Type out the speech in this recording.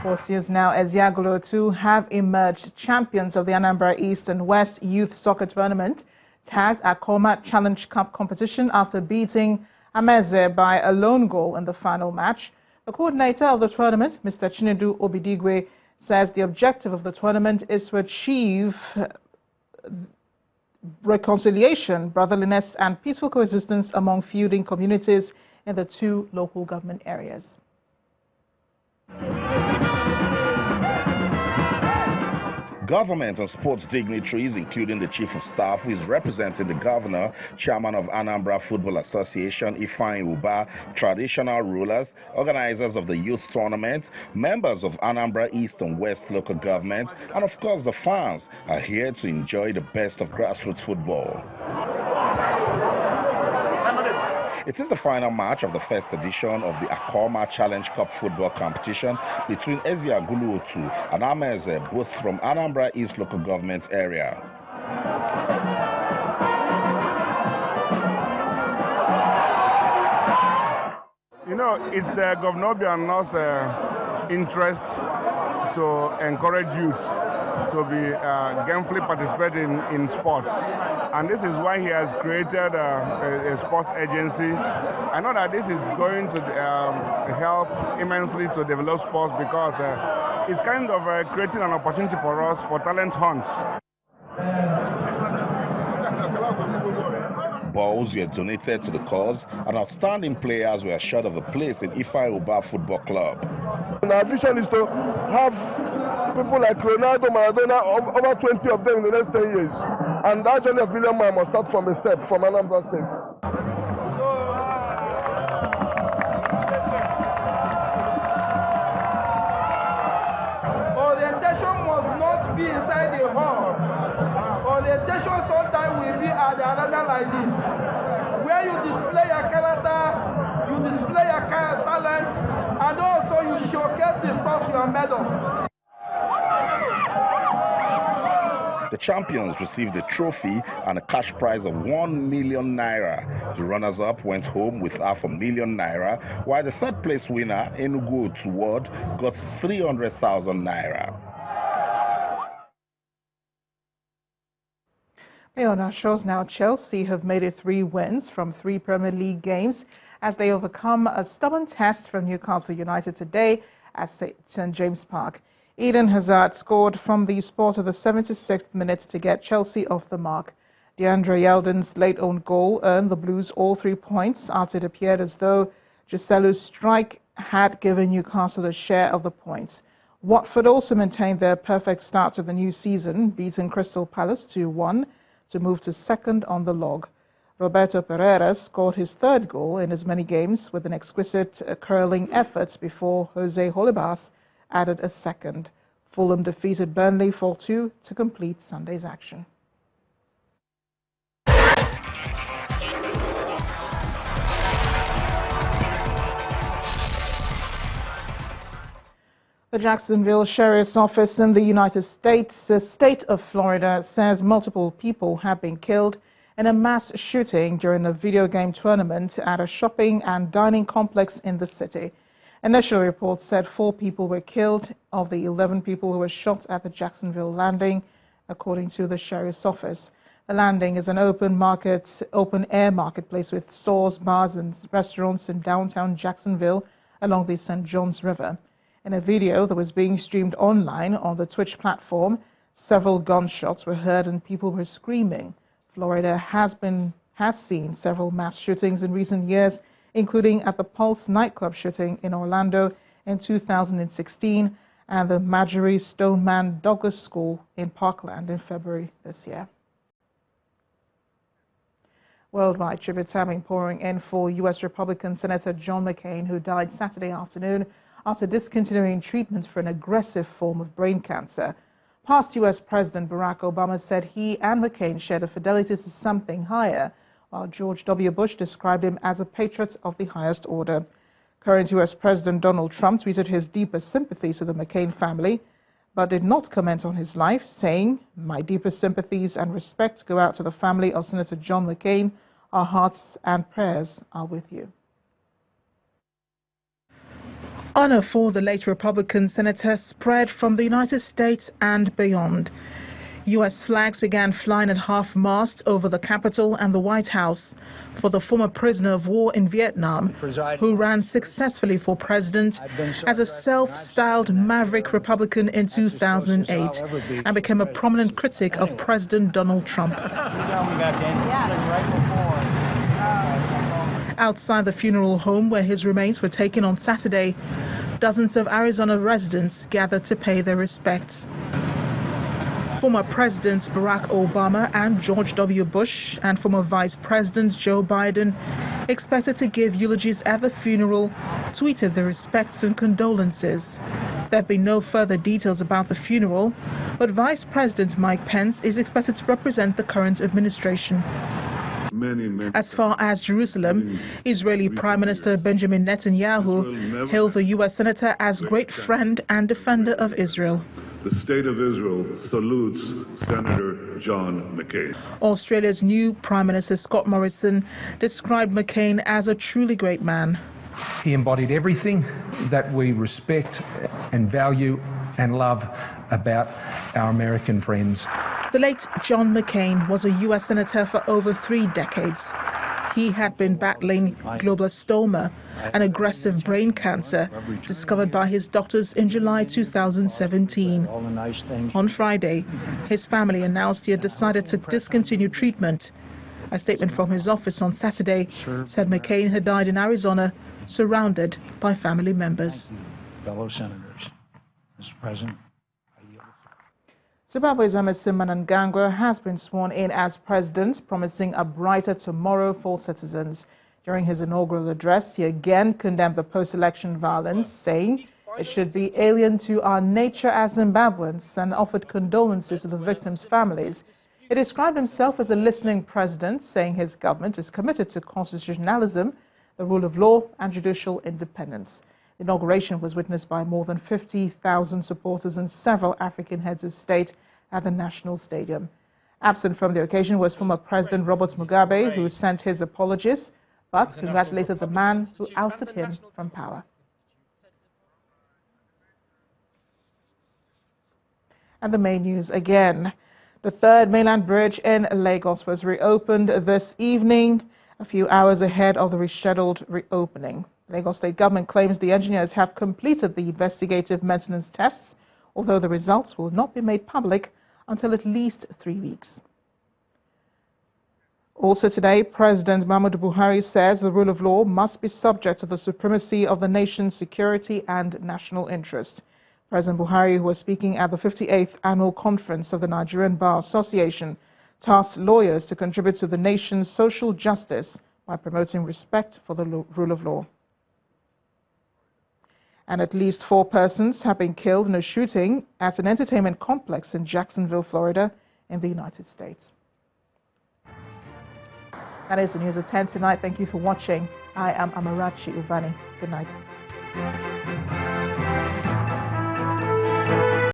Sports News now. Eziagulu 2 have emerged champions of the Anambra East and West Youth Soccer Tournament, tagged Akoma Challenge Cup competition after beating Ameze by a lone goal in the final match. The coordinator of the tournament, Mr. Chinedu Obidigwe, says the objective of the tournament is to achieve reconciliation, brotherliness and peaceful coexistence among feuding communities in the two local government areas. Government and sports dignitaries, including the Chief of Staff, who is representing the Governor, Chairman of Anambra Football Association, Ifeanyi Uba, traditional rulers, organizers of the youth tournament, members of Anambra East and West local governments, and of course the fans are here to enjoy the best of grassroots football. It is the final match of the first edition of the Akoma Challenge Cup football competition between Eziagulu 2 and Ameze, both from Anambra East local government area. You know, it's the Governor Obiano's interest to encourage youths to be gainfully participating in sports. And this is why he has created a sports agency. I know that this is going to help immensely to develop sports because it's kind of creating an opportunity for us for talent hunts. Balls were donated to the cause, and outstanding players were assured of a place in Ifeanyi Uba Football Club. And our vision is to have people like Ronaldo, Maradona, over 20 of them in the next 10 years. And that journey of Million Man must start from a step from Anambra State. Orientation must not be inside the hall. Orientation sometimes will be at another like this, where you display your character, you display your talent, and also you showcase the stuff you are made of. The champions received a trophy and a cash prize of 1 million naira. The runners-up went home with $500,000 naira, while the third-place winner, Enugu Otuwod, got 300,000 naira. On our shows now, Chelsea have made it 3 wins from 3 Premier League games as they overcome a stubborn test from Newcastle United today at St. James Park. Eden Hazard scored from the spot of the 76th minute to get Chelsea off the mark. DeAndre Yelden's late own goal earned the Blues all 3 points after it appeared as though Giselle's strike had given Newcastle a share of the points. Watford also maintained their perfect start to the new season, beating Crystal Palace 2-1 to move to second on the log. Roberto Pereira scored his 3rd goal in as many games with an exquisite curling effort before Jose Holebas added a 2nd. Fulham defeated Burnley 4-2 to complete Sunday's action. The Jacksonville Sheriff's Office in the United States, the state of Florida, says multiple people have been killed in a mass shooting during a video game tournament at a shopping and dining complex in the city. Initial reports said 4 people were killed of the 11 people who were shot at the Jacksonville landing, according to the Sheriff's Office. The landing is an open-air marketplace with stores, bars, and restaurants in downtown Jacksonville along the St. Johns River. In a video that was being streamed online on the Twitch platform, several gunshots were heard and people were screaming. Florida has seen several mass shootings in recent years, including at the Pulse nightclub shooting in Orlando in 2016 and the Marjorie Stoneman Douglas School in Parkland in February this year. Worldwide tributes have been pouring in for U.S. Republican Senator John McCain, who died Saturday afternoon after discontinuing treatment for an aggressive form of brain cancer. Past U.S. President Barack Obama said he and McCain shared a fidelity to something higher, while George W. Bush described him as a patriot of the highest order. Current U.S. President Donald Trump tweeted his deepest sympathies to the McCain family, but did not comment on his life, saying, "My deepest sympathies and respect go out to the family of Senator John McCain. Our hearts and prayers are with you." Honor for the late Republican senator spread from the United States and beyond. U.S. flags began flying at half-mast over the Capitol and the White House for the former prisoner of war in Vietnam, who ran successfully for president as a self-styled maverick Republican in 2008 and became a prominent critic of President Donald Trump. Outside the funeral home where his remains were taken on Saturday, dozens of Arizona residents gathered to pay their respects. Former Presidents Barack Obama and George W. Bush and former Vice President Joe Biden, expected to give eulogies at the funeral, tweeted their respects and condolences. There have been no further details about the funeral, but Vice President Mike Pence is expected to represent the current administration. As far as Jerusalem, Israeli Prime Minister Benjamin Netanyahu hailed the U.S. Senator as great friend and defender of Israel. The state of Israel salutes Senator John McCain. Australia's new Prime Minister Scott Morrison described McCain as a truly great man. He embodied everything that we respect and value and love about our American friends. The late John McCain was a U.S. Senator for over 3 decades. He had been battling glioblastoma, an aggressive brain cancer discovered by his doctors in July 2017. On Friday, his family announced he had decided to discontinue treatment. A statement from his office on Saturday said McCain had died in Arizona, surrounded by family members. Fellow senators, Mr. President. Zimbabwe's Emmerson Mnangagwa has been sworn in as president, promising a brighter tomorrow for citizens. During his inaugural address, he again condemned the post-election violence, saying it should be alien to our nature as Zimbabweans, and offered condolences to the victims' families. He described himself as a listening president, saying his government is committed to constitutionalism, the rule of law, and judicial independence. The inauguration was witnessed by more than 50,000 supporters and several African heads of state at the National Stadium. Absent from the occasion was former President Robert Mugabe, who sent his apologies, but congratulated the man who ousted him from power. And the main news again. The third mainland bridge in Lagos was reopened this evening, a few hours ahead of the rescheduled reopening. The Lagos State government claims the engineers have completed the investigative maintenance tests, although the results will not be made public until at least 3 weeks. Also today, President Muhammadu Buhari says the rule of law must be subject to the supremacy of the nation's security and national interest. President Buhari, who was speaking at the 58th annual conference of the Nigerian Bar Association, tasked lawyers to contribute to the nation's social justice by promoting respect for the rule of law. And at least 4 persons have been killed in a shooting at an entertainment complex in Jacksonville, Florida, in the United States. That is the news at 10 tonight. Thank you for watching. I am Amarachi Ubani. Good night.